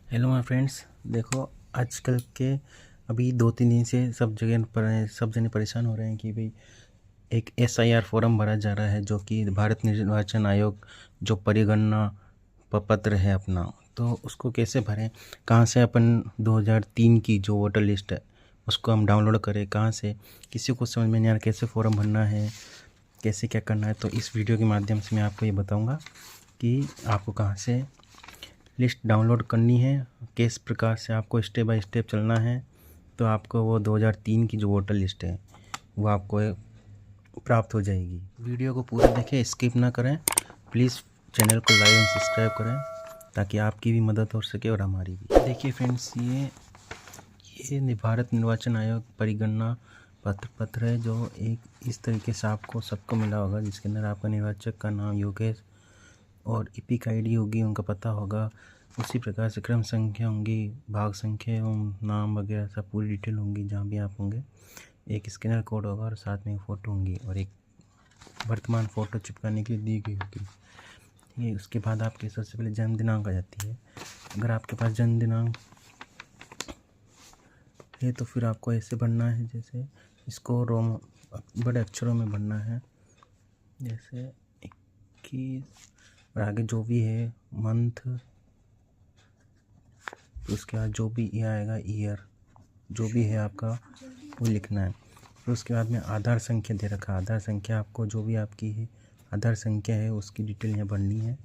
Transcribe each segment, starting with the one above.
Hello my friends. देखो, आजकल के अभी 2-3 दिन से सब जने परेशान हो रहे हैं कि भाई एक एसआईआर फॉर्म भरा जा रहा है, जो कि भारत निर्वाचन आयोग जो परिगणना पत्र है अपना, तो उसको कैसे भरें, कहाँ से अपन 2003 की जो वोटर लिस्ट है उसको हम डाउनलोड करें, कहाँ से। किसी को समझ में नहीं आ रहा कैसे फॉर्म भरना है, कैसे क्या करना है। तो इस वीडियो के माध्यम से मैं आपको ये बताऊँगा कि आपको कहाँ से लिस्ट डाउनलोड करनी है, किस प्रकार से आपको स्टेप बाय स्टेप चलना है, तो आपको वो 2003 की जो वोटर लिस्ट है वो आपको प्राप्त हो जाएगी। वीडियो को पूरा देखें, स्किप ना करें। प्लीज़ चैनल को लाइक एंड सब्सक्राइब करें ताकि आपकी भी मदद हो सके और हमारी भी। देखिए फ्रेंड्स, ये भारत निर्वाचन आयोग परिगणना पत्र है, जो एक इस तरीके से आपको सबको मिला होगा, जिसके अंदर आपका निर्वाचक का नाम योगेश और ईपिक आईडी होगी, उनका पता होगा। उसी प्रकार से क्रम संख्या होंगी, भाग संख्या एवं नाम वगैरह सब पूरी डिटेल होंगी जहाँ भी आप होंगे। एक स्कैनर कोड होगा और साथ में एक फ़ोटो होंगी और एक वर्तमान फ़ोटो चिपकाने के लिए दी गई होगी। ये उसके बाद आपके सबसे पहले जन्म दिनांक आ जाती है। अगर आपके पास जन्म दिनांक है तो फिर आपको ऐसे भरना है, जैसे इसको बड़े अक्षरों में भरना है, जैसे 21 और आगे जो भी है मंथ, तो उसके बाद जो भी ये आएगा ईयर, जो भी है आपका वो लिखना है। फिर उसके बाद में आधार संख्या दे रखा है। आधार संख्या आपको जो भी आपकी है आधार संख्या है उसकी डिटेल यहाँ भरनी है।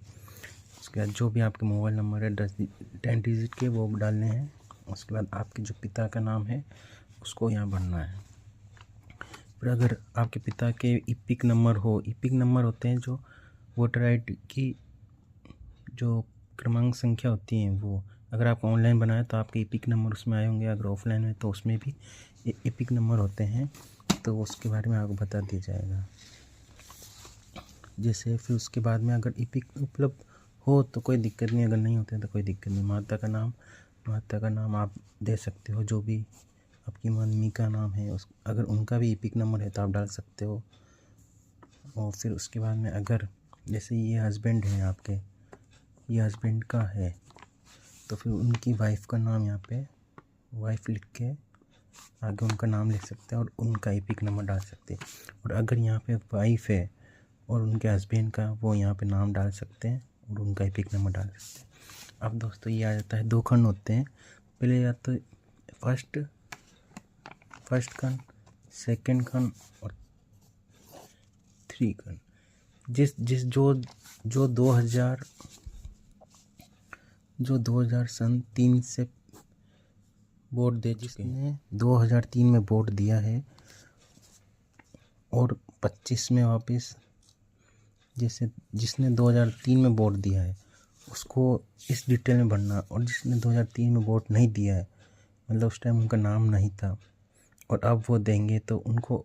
उसके बाद जो भी आपके मोबाइल नंबर है 10 डिजिट के वो डालने हैं। उसके बाद आपके जो पिता का नाम है उसको यहाँ भरना है। फिर अगर आपके पिता के ईपिक नंबर हो, ईपिक नंबर होते हैं जो वोटर आईडी की जो क्रमांक संख्या होती हैं, वो अगर आप ऑनलाइन बनाए तो आपके ईपिक नंबर उसमें आए होंगे, अगर ऑफलाइन है तो उसमें भी ईपिक नंबर होते हैं, तो उसके बारे में आपको बता दिया जाएगा। जैसे फिर उसके बाद में अगर ईपिक उपलब्ध हो तो कोई दिक्कत नहीं, अगर नहीं होते हैं तो कोई दिक्कत नहीं। माता का नाम आप दे सकते हो, जो भी आपकी मम्मी का नाम है अगर उनका भी ईपिक नंबर है तो आप डाल सकते हो। और फिर उसके बाद में अगर जैसे ये हस्बैंड है आपके, ये हस्बैंड का है तो फिर उनकी वाइफ का नाम यहाँ पे वाइफ लिख के आगे उनका नाम लिख सकते हैं और उनका ईपिक नंबर डाल सकते हैं। और अगर यहाँ पे वाइफ है और उनके हस्बैंड का, वो यहाँ पे नाम डाल सकते हैं और उनका ईपिक नंबर डाल सकते हैं। अब दोस्तों ये आ जाता है, 2 खंड होते हैं। पहले या तो फर्स्ट खंड, सेकंड खंड और 3 खंड। जिस जो 2000 सन 3 से वोट दे चुके हैं, 2003 में वोट दिया है और 25 में वापस, जैसे जिसने 2003 में वोट दिया है उसको इस डिटेल में भरना, और जिसने 2003 में वोट नहीं दिया है, मतलब उस टाइम उनका नाम नहीं था और अब वो देंगे, तो उनको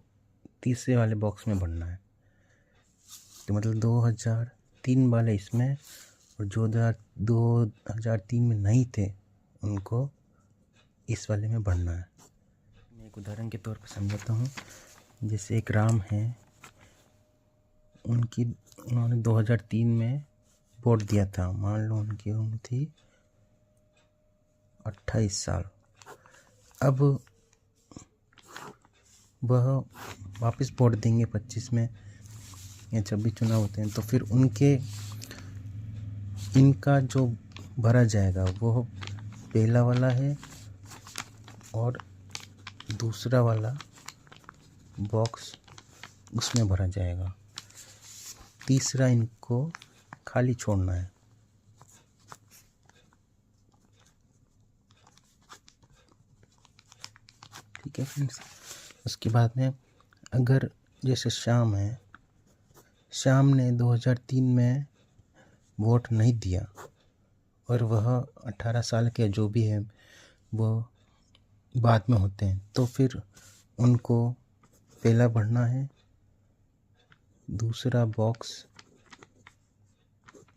तीसरे वाले बॉक्स में भरना है। तो मतलब 2003 वाले इसमें, और जो 2003 में नहीं थे उनको इस वाले में भरना है। मैं एक उदाहरण के तौर पर समझाता हूँ। जैसे एक राम है, उन्होंने 2003 में वोट दिया था, मान लो उनकी उम्र थी 28 साल। अब वह वापस वोट देंगे 25 में या 26 चुनाव होते हैं, तो फिर इनका जो भरा जाएगा वो पहला वाला है और दूसरा वाला बॉक्स उसमें भरा जाएगा। तीसरा इनको खाली छोड़ना है। ठीक है फ्रेंड्स। उसके बाद में अगर जैसे श्याम है, श्याम ने 2003 में वोट नहीं दिया और वह 18 साल के जो भी है वो बाद में होते हैं, तो फिर उनको पहला भरना है, दूसरा बॉक्स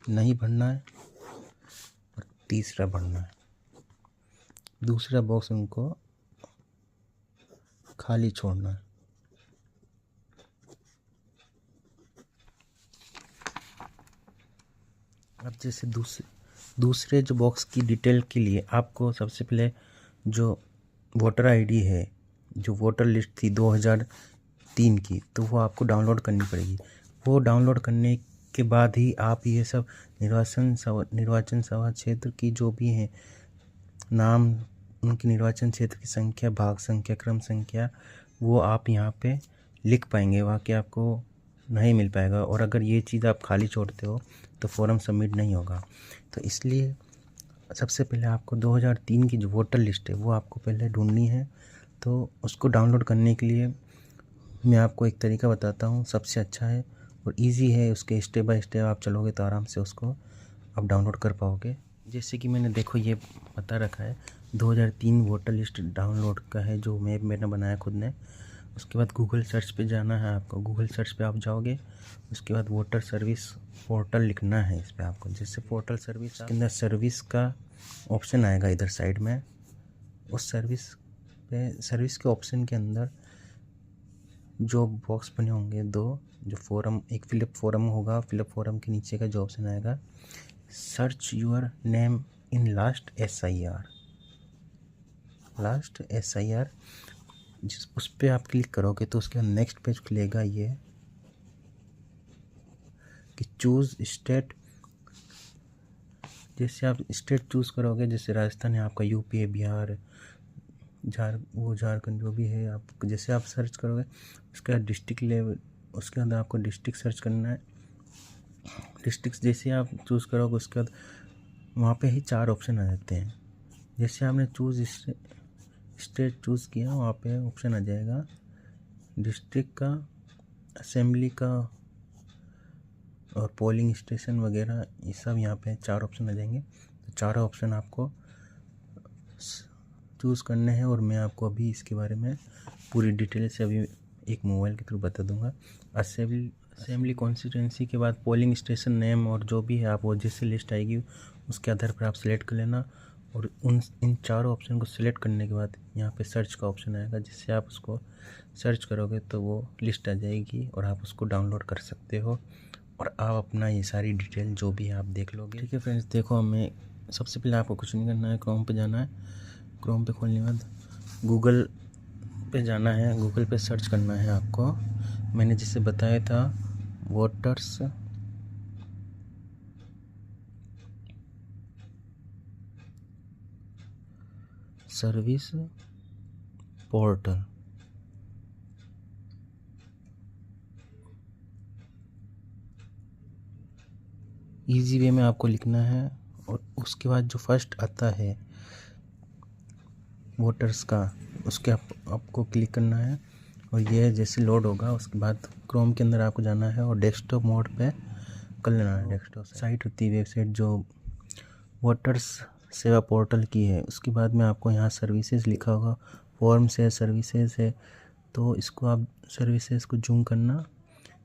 नहीं भरना है और तीसरा भरना है। दूसरा बॉक्स उनको खाली छोड़ना है। अब जैसे दूसरे जो बॉक्स की डिटेल के लिए आपको सबसे पहले जो वोटर आईडी है, जो वोटर लिस्ट थी 2003 की, तो वो आपको डाउनलोड करनी पड़ेगी। वो डाउनलोड करने के बाद ही आप ये सब निर्वाचन सभा क्षेत्र की जो भी हैं नाम, उनकी निर्वाचन क्षेत्र की संख्या, भाग संख्या, क्रम संख्या, वो आप यहाँ पे लिख पाएंगे। बाकी आपको नहीं मिल पाएगा। और अगर ये चीज़ आप खाली छोड़ते हो तो फॉर्म सबमिट नहीं होगा। तो इसलिए सबसे पहले आपको 2003 की जो वोटर लिस्ट है वो आपको पहले ढूंढनी है। तो उसको डाउनलोड करने के लिए मैं आपको एक तरीका बताता हूँ, सबसे अच्छा है और इजी है। उसके स्टेप बाय स्टेप आप चलोगे तो आराम से उसको आप डाउनलोड कर पाओगे। जैसे कि मैंने देखो ये बता रखा है 2003 वोटर लिस्ट डाउनलोड का है, जो मैप मैंने बनाया खुद ने। उसके बाद गूगल सर्च पे जाना है आपको। गूगल सर्च पे आप जाओगे, उसके बाद वोटर सर्विस पोर्टल लिखना है इस पर आपको। जैसे पोर्टल सर्विस के अंदर सर्विस का ऑप्शन आएगा इधर साइड में। उस सर्विस के ऑप्शन के अंदर जो बॉक्स बने होंगे दो, जो फॉर्म, एक फिलअप फॉर्म होगा, फिलअप फॉर्म के नीचे का जो ऑप्शन आएगा search your name in last SIR, जिस उस पर आप क्लिक करोगे तो उसके बाद नेक्स्ट पेज खुलेगा ये कि चूज़ स्टेट। जैसे आप स्टेट चूज़ करोगे, जैसे राजस्थान है आपका, यूपी है, बिहार, झारखंड जो भी है, आप जैसे आप सर्च करोगे उसके बाद डिस्ट्रिक्ट लेवल, उसके अंदर आपको डिस्ट्रिक्ट सर्च करना है। डिस्ट्रिक्ट जैसे आप चूज़ करोगे उसके बाद वहाँ पे ही 4 ऑप्शन आ जाते हैं। जैसे आपने चूज़ स्टेट चूज़ किया, वहाँ पे ऑप्शन आ जाएगा डिस्ट्रिक्ट का, असेंबली का और पोलिंग स्टेशन वगैरह, ये सब यहाँ पे 4 ऑप्शन आ जाएंगे। तो 4 ऑप्शन आपको चूज़ करने हैं और मैं आपको अभी इसके बारे में पूरी डिटेल से अभी एक मोबाइल के थ्रू बता दूंगा। असेंबली कॉन्स्टिट्यूंसी के बाद पोलिंग स्टेशन नेम और जो भी है आप वो जैसे लिस्ट आएगी उसके आधार पर आप सेलेक्ट कर लेना। और इन 4 ऑप्शन को सिलेक्ट करने के बाद यहाँ पे सर्च का ऑप्शन आएगा, जिससे आप उसको सर्च करोगे तो वो लिस्ट आ जाएगी और आप उसको डाउनलोड कर सकते हो और आप अपना ये सारी डिटेल जो भी है आप देख लोगे। ठीक है फ्रेंड्स, देखो हमें सबसे पहले आपको कुछ नहीं करना है, क्रोम पे जाना है। क्रोम पे खोलने के बाद गूगल पे जाना है, गूगल पे सर्च करना है आपको। मैंने जिसे बताया था voters service portal, easy way में आपको लिखना है। और उसके बाद जो फर्स्ट आता है वोटर्स का, उसके आपको क्लिक करना है और ये जैसे लोड होगा उसके बाद क्रोम के अंदर आपको जाना है और डेस्कटॉप मोड पे कर लेना है। डेस्कटॉप साइट होती है, वेबसाइट जो वोटर्स सेवा पोर्टल की है। उसके बाद में आपको यहाँ सर्विसेज लिखा होगा, फॉर्म्स है, सर्विसेज है, तो इसको आप सर्विसेज को जूम करना।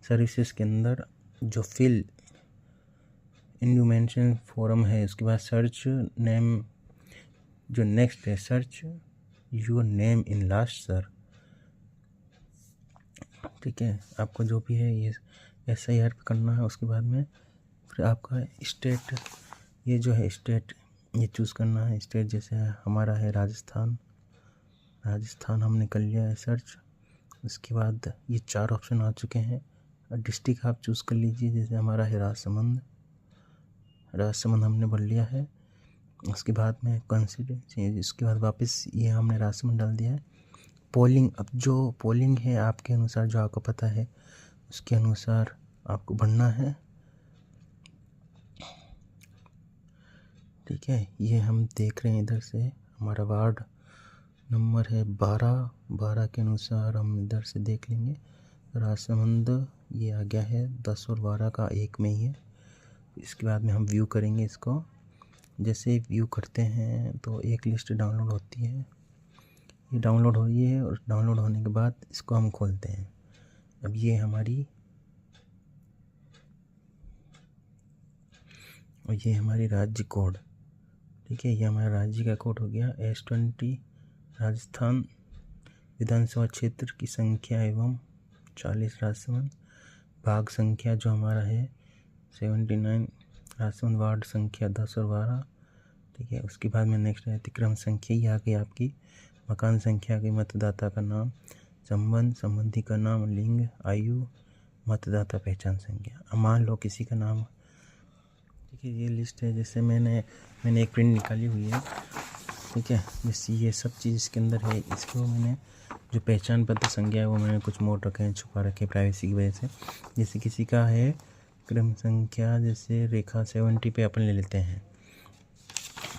सर्विसेज के अंदर जो फिल इंडुमेंशन फॉर्म है, उसके बाद सर्च नेम, जो नेक्स्ट है search your name in last sir. ठीक है, आपको जो भी है ये SIR पे करना है। उसके बाद में फिर आपका स्टेट, ये जो है स्टेट ये चूज़ करना है। स्टेट जैसे हमारा है राजस्थान हमने कर लिया है सर्च। उसके बाद ये 4 ऑप्शन आ चुके हैं। डिस्ट्रिक्ट आप चूज़ कर लीजिए, जैसे हमारा है राजसमंद हमने भर लिया है। उसके बाद में कॉन्स्टिट्यूंसी, इसके बाद वापस ये हमने राजसमंद डाल दिया है। पोलिंग, अब जो पोलिंग है आपके अनुसार, जो आपको पता है उसके अनुसार आपको भरना है। ठीक है, ये हम देख रहे हैं इधर से, हमारा वार्ड नंबर है 12 के अनुसार हम इधर से देख लेंगे। राजसमंद ये आ गया है 10 और 12 का एक में ही है। इसके बाद में हम व्यू करेंगे इसको। जैसे व्यू करते हैं तो एक लिस्ट डाउनलोड होती है, ये डाउनलोड हो रही है और डाउनलोड होने के बाद इसको हम खोलते हैं। अब ये हमारी राज्य कोड, ठीक है, ये हमारा राज्य का कोड हो गया S20 राजस्थान, विधानसभा क्षेत्र की संख्या एवं 40 राजसमंद, भाग संख्या जो हमारा है 79, राजसमंद वार्ड संख्या 10 और 12। ठीक है, उसके बाद में नेक्स्ट है क्रम संख्या, ये आ गई आपकी। मकान संख्या आ गई, मतदाता का नाम, संबंध, संबंधी का नाम, लिंग, आयु, मतदाता पहचान संख्या। अब मान लो किसी का नाम, ठीक है, ये लिस्ट है। जैसे मैंने एक प्रिंट निकाली हुई है, ठीक है, जैसे ये सब चीज़ इसके अंदर है। इसको मैंने जो पहचान पत्र संख्या है वो मैंने कुछ मोड रखे हैं, छुपा रखे हैं प्राइवेसी की वजह से। जैसे किसी का है क्रम संख्या, जैसे रेखा 70 पे अपन ले लेते हैं।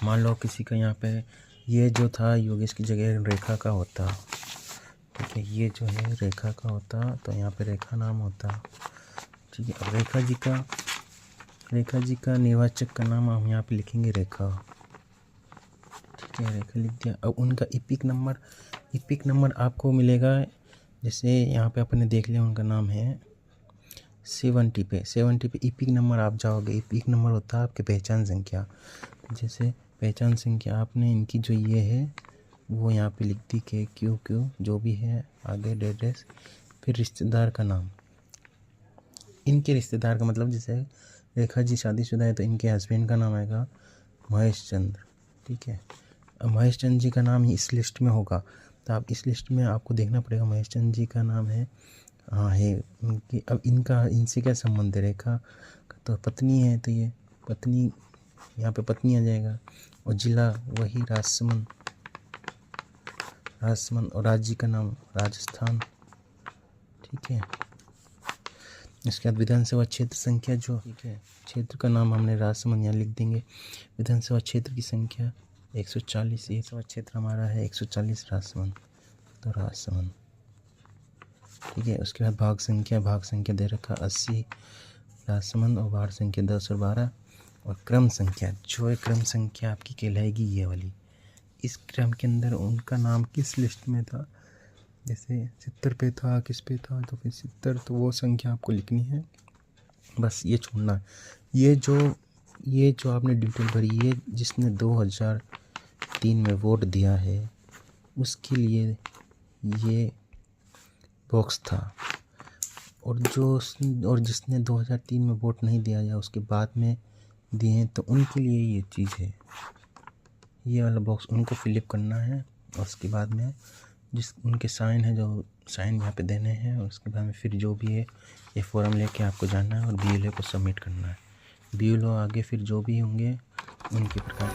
मान लो किसी का यहाँ पे ये जो था योगेश की जगह रेखा का होता, ठीक है, ये जो है रेखा का होता, तो यहाँ पे रेखा नाम होता। ठीक है, अब रेखा जी का निर्वाचक का नाम हम यहाँ पे लिखेंगे रेखा। ठीक है, रेखा लिख दिया। अब उनका इपिक नंबर आपको मिलेगा, जैसे यहाँ पे अपने देख लिया, उनका नाम है 70 पे इपिक नंबर आप जाओगे। इपिक नंबर होता है आपके पहचान संख्या। जैसे पहचान संख्या आपने इनकी जो ये है वो यहाँ पे लिख दी के क्यू जो भी है, आगे एड्रेस, फिर रिश्तेदार का नाम। इनके रिश्तेदार का मतलब जैसे रेखा जी शादीशुदा है तो इनके हस्बैंड का नाम आएगा महेश चंद्र। ठीक है, अब महेश चंद्र जी का नाम ही इस लिस्ट में होगा, तो आप इस लिस्ट में आपको देखना पड़ेगा महेश चंद्र जी का नाम है, हाँ है उनकी। अब इनसे क्या संबंध है, रेखा तो पत्नी है, तो ये पत्नी, यहाँ पे पत्नी आ जाएगा। और जिला वही राजसमंद, और राज्य का नाम राजस्थान। ठीक है, इसके बाद विधानसभा क्षेत्र संख्या जो, ठीक है, क्षेत्र का नाम हमने राजसमंद यहाँ लिख देंगे। विधानसभा क्षेत्र की संख्या 140, ये सभा क्षेत्र हमारा है 140 राजसमंद, तो राजसमंद। ठीक है, उसके बाद भाग संख्या दे रखा 80 राजसमंद, और वार्ड संख्या 10 और 12। और क्रम संख्या, जो है क्रम संख्या आपकी कहलाएगी ये वाली। इस क्रम के अंदर उनका नाम किस लिस्ट में था, जैसे 70 पे था, किस पे था, तो फिर 70, तो वो संख्या आपको लिखनी है। बस ये छोड़ना, ये जो आपने डिटेल भरी है, जिसने 2003 में वोट दिया है उसके लिए ये बॉक्स था, और जिसने 2003 में वोट नहीं दिया या उसके बाद में दिए हैं तो उनके लिए ये चीज़ है। ये वाला बॉक्स उनको फिलअप करना है, और उसके बाद में उनके साइन है, जो साइन यहाँ पे देने हैं, और उसके बाद में फिर जो भी है ये फॉर्म लेके आपको जाना है और BLO को सबमिट करना है। BLO आगे फिर जो भी होंगे उनके प्रकार